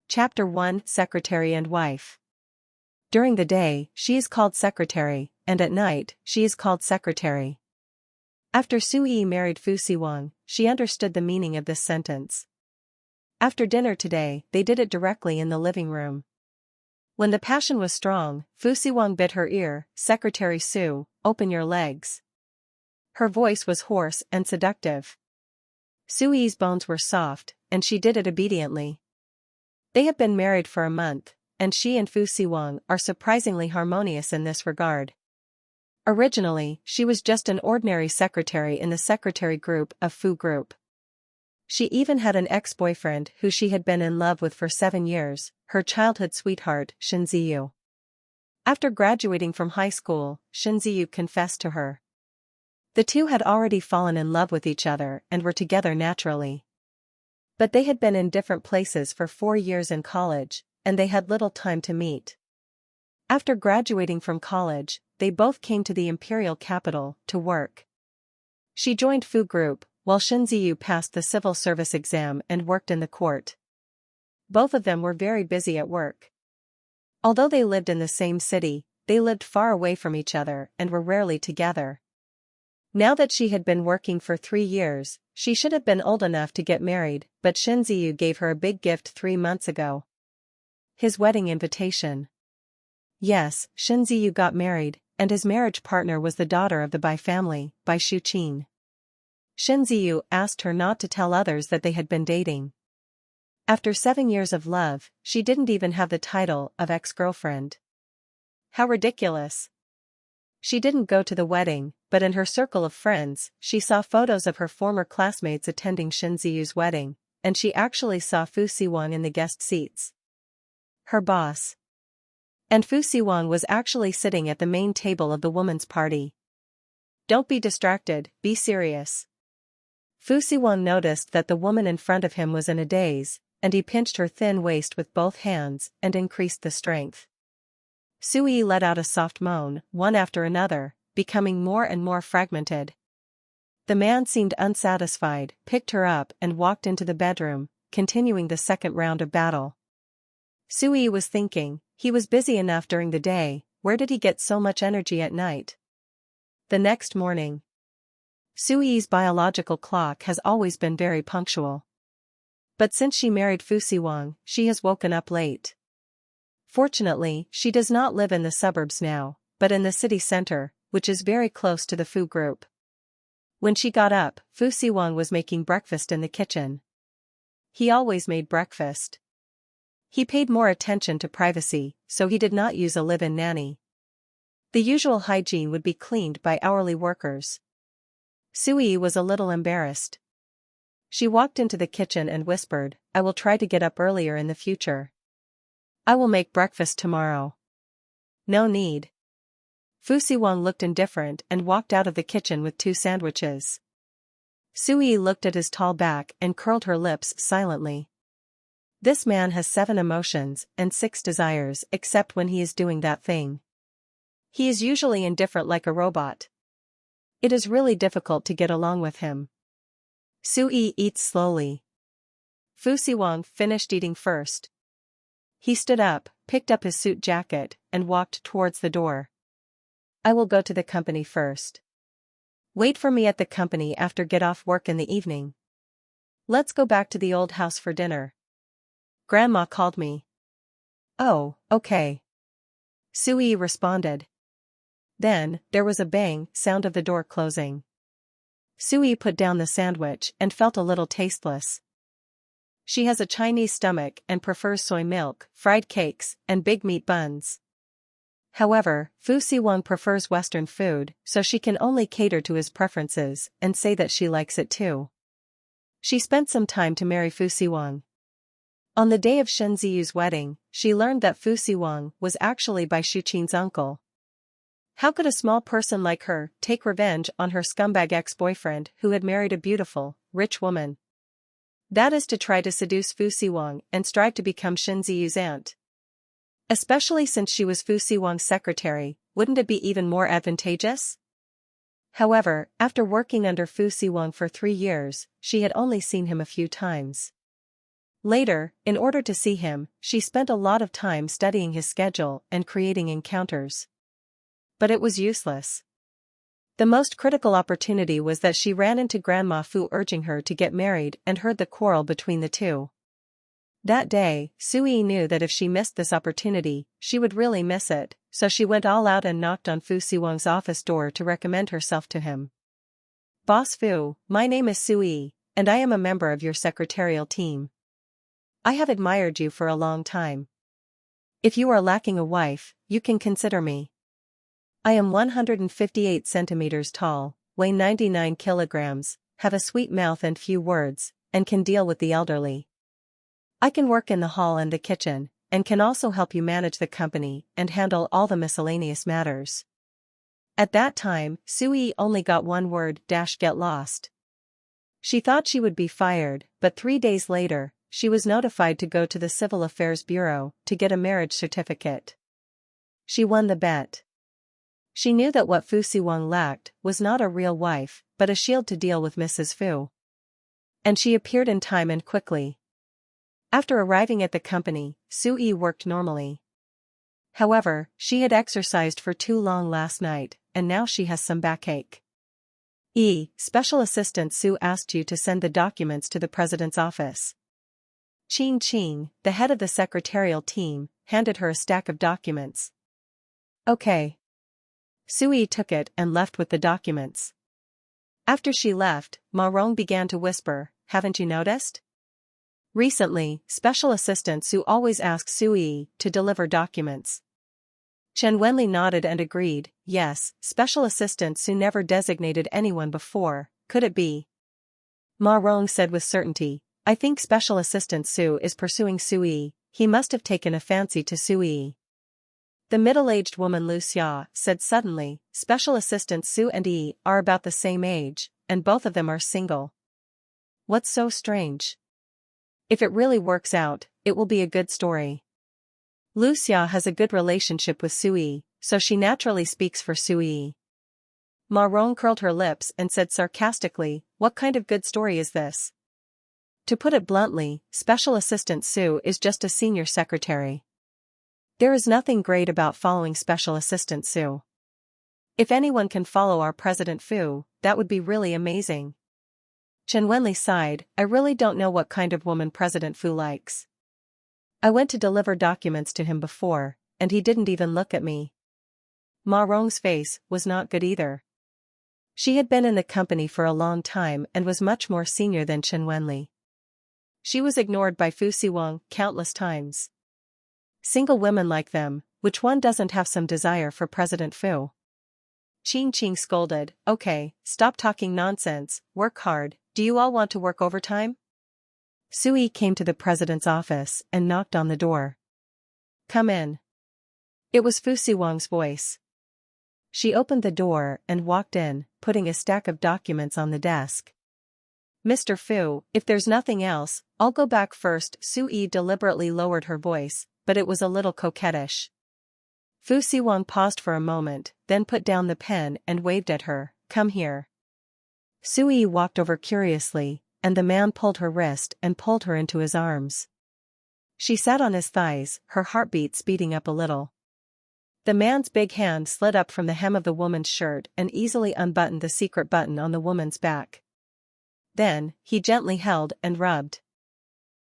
Chapter 1 Secretary and Wife. During the day, she is called secretary, and at night, she is called secretary. After Xu Yiyi married Siwang, she understood the meaning of this sentence. After dinner today, they did it directly in the living room. When the passion was strong, Siwang bit her ear, "Secretary Xu, open your legs." Her voice was hoarse and seductive. Xu Yi's bones were soft, and she did it obediently. They have been married for a month, and she and Siwang are surprisingly harmonious in this regard. Originally, she was just an ordinary secretary in the secretary group of Fu Group. She even had an ex-boyfriend who she had been in love with for 7 years, her childhood sweetheart, Xu Yiyi. After graduating from high school, Xu Yiyi confessed to her. The two had already fallen in love with each other and were together naturally. But they had been in different places for 4 years in college, and they had little time to meet. After graduating from college, they both came to the imperial capital to work. She joined Fu Group, while Xu Yiyi passed the civil service exam and worked in the court. Both of them were very busy at work. Although they lived in the same city, they lived far away from each other and were rarely together. Now that she had been working for 3 years, she should have been old enough to get married, but Xu Yiyi gave her a big gift 3 months ago. His wedding invitation. Yes, Xu Yiyi got married, and his marriage partner was the daughter of the Bai family, Bai Shuqin. Xu Yiyi asked her not to tell others that they had been dating. After 7 years of love, she didn't even have the title of ex-girlfriend. How ridiculous. She didn't go to the wedding, but in her circle of friends, she saw photos of her former classmates attending Xu Yiyi's wedding, and she actually saw Siwang in the guest seats. Her boss. And Siwang was actually sitting at the main table of the woman's party. Don't be distracted, be serious. Siwang noticed that the woman in front of him was in a daze, and he pinched her thin waist with both hands and increased the strength. Xu Yiyi let out a soft moan, one after another, becoming more and more fragmented. The man seemed unsatisfied, picked her up and walked into the bedroom, continuing the second round of battle. Xu Yiyi was thinking, he was busy enough during the day, where did he get so much energy at night? The next morning. Xu Yiyi's biological clock has always been very punctual. But since she married Siwang, she has woken up late. Fortunately, she does not live in the suburbs now, but in the city center, which is very close to the Fu Group. When she got up, Siwang was making breakfast in the kitchen. He always made breakfast. He paid more attention to privacy, so he did not use a live-in nanny. The usual hygiene would be cleaned by hourly workers. Xu Yiyi was a little embarrassed. She walked into the kitchen and whispered, "I will try to get up earlier in the future. I will make breakfast tomorrow." No need. Siwang looked indifferent and walked out of the kitchen with 2 sandwiches. Xu Yiyi looked at his tall back and curled her lips silently. This man has 7 emotions and 6 desires except when he is doing that thing. He is usually indifferent like a robot. It is really difficult to get along with him. Xu Yiyi eats slowly. Siwang finished eating first. He stood up, picked up his suit jacket, and walked towards the door. "I will go to the company first. Wait for me at the company after get off work in the evening. Let's go back to the old house for dinner. Grandma called me." "Oh, okay." Xu Yiyi responded. Then, there was a bang sound of the door closing. Xu Yiyi put down the sandwich and felt a little tasteless. She has a Chinese stomach and prefers soy milk, fried cakes, and big meat buns. However, Siwang prefers Western food, so she can only cater to his preferences and say that she likes it too. She spent some time to marry Siwang. On the day of Xu Yiyi's wedding, she learned that Siwang was actually Bai Shuqin's uncle. How could a small person like her take revenge on her scumbag ex-boyfriend who had married a beautiful, rich woman? That is to try to seduce Siwang and strive to become Xu Yiyi's aunt. Especially since she was Siwang's secretary, wouldn't it be even more advantageous? However, after working under Siwang for 3 years, she had only seen him a few times. Later, in order to see him, she spent a lot of time studying his schedule and creating encounters. But it was useless. The most critical opportunity was that she ran into Grandma Fu urging her to get married and heard the quarrel between the two. That day, Xu Yiyi knew that if she missed this opportunity, she would really miss it, so she went all out and knocked on Fu Siwang's office door to recommend herself to him. "Boss Fu, my name is Xu Yiyi, and I am a member of your secretarial team. I have admired you for a long time. If you are lacking a wife, you can consider me. I am 158 centimeters tall, weigh 99 kilograms, have a sweet mouth and few words, and can deal with the elderly. I can work in the hall and the kitchen, and can also help you manage the company and handle all the miscellaneous matters." At that time, Xu Yiyi only got one word: get lost. She thought she would be fired, but 3 days later, she was notified to go to the Civil Affairs Bureau to get a marriage certificate. She won the bet. She knew that what Fu Siwang lacked was not a real wife, but a shield to deal with Mrs. Fu. And she appeared in time and quickly. After arriving at the company, Xu Yiyi worked normally. However, she had exercised for too long last night, and now she has some backache. Special Assistant Xu asked you to send the documents to the president's office. Qing, the head of the secretarial team, handed her a stack of documents. Okay. Xu Yiyi took it and left with the documents. After she left, Ma Rong began to whisper, "Haven't you noticed? Recently, Special Assistant Xu always asks Xu Yiyi to deliver documents." Chen Wenli nodded and agreed, "Yes, Special Assistant Xu never designated anyone before, could it be?" Ma Rong said with certainty, "I think Special Assistant Xu is pursuing Xu Yiyi, he must have taken a fancy to Xu Yiyi." The middle-aged woman Lu Xia said suddenly, "Special Assistant Xu and Yi are about the same age, and both of them are single. What's so strange? If it really works out, it will be a good story." Lu Xia has a good relationship with Xu Yiyi, so she naturally speaks for Xu Yiyi. Ma Rong curled her lips and said sarcastically, "What kind of good story is this?" To put it bluntly, Special Assistant Xu is just a senior secretary. There is nothing great about following Special Assistant Xu. If anyone can follow our President Fu, that would be really amazing. Chen Wenli sighed, "I really don't know what kind of woman President Fu likes. I went to deliver documents to him before, and he didn't even look at me." Ma Rong's face was not good either. She had been in the company for a long time and was much more senior than Chen Wenli. She was ignored by Fu Siwang countless times. Single women like them, which one doesn't have some desire for President Fu? Qing scolded, "Okay, stop talking nonsense, work hard. Do you all want to work overtime?" Xu Yiyi came to the president's office and knocked on the door. "Come in." It was Fu Siwang's voice. She opened the door and walked in, putting a stack of documents on the desk. "Mr. Fu, if there's nothing else, I'll go back first." Xu Yiyi deliberately lowered her voice, but it was a little coquettish. Fu Siwang paused for a moment, then put down the pen and waved at her, "Come here." Xu Yiyi walked over curiously, and the man pulled her wrist and pulled her into his arms. She sat on his thighs, her heartbeat speeding up a little. The man's big hand slid up from the hem of the woman's shirt and easily unbuttoned the secret button on the woman's back. Then, he gently held and rubbed.